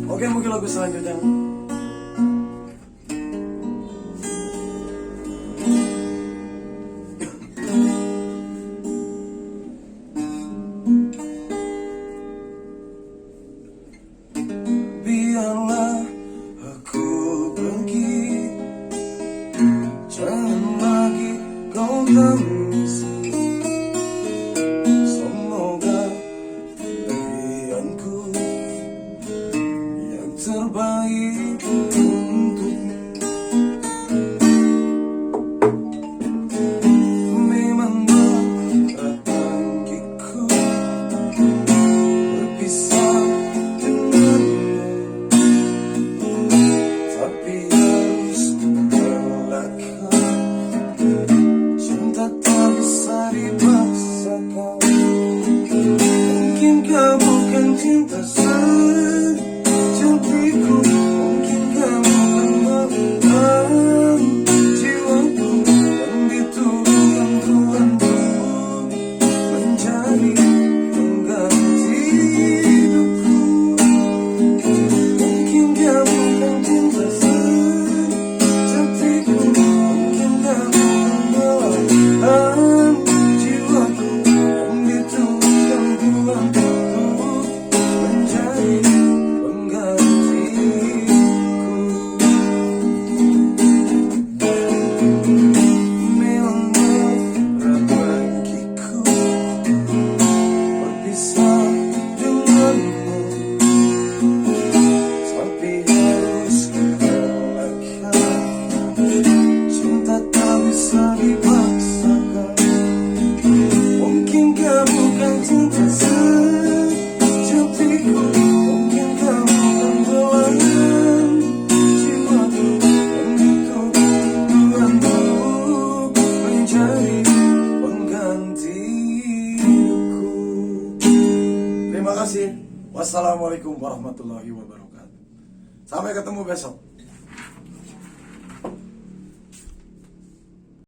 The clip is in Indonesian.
Oke, mungkin lagu selanjutnya. Biarlah aku pergi, jangan lagi kau tangisi. Semoga pilihanku yang terbaik untukmu. Memang berat bagiku berpisah denganmu, tapi harus merelakan. Cinta tak bisa dipaksakan. Mungkin kau bukan cinta secantikku, mungkin kamu menemukan jiwaku yang diturunkan Tuhan untuk menjadi pengganti hidupku. Mungkin kau bukan cinta secantikku, mungkin kamu menemukan jiwaku yang diturunkan Tuhan untuk menjadi penggantiku. Memang berat bagiku berpisah denganmu, tapi harus merelakan. Cinta tak bisa dipaksakan. Mungkin kau bukan cinta secantikku, mungkin kamu kan belahan jiwaku yang diturunkan Tuhan untuk menjadi pengganti hidupku. Terima kasih. Wassalamualaikum warahmatullahi wabarakatuh. Sampai ketemu besok.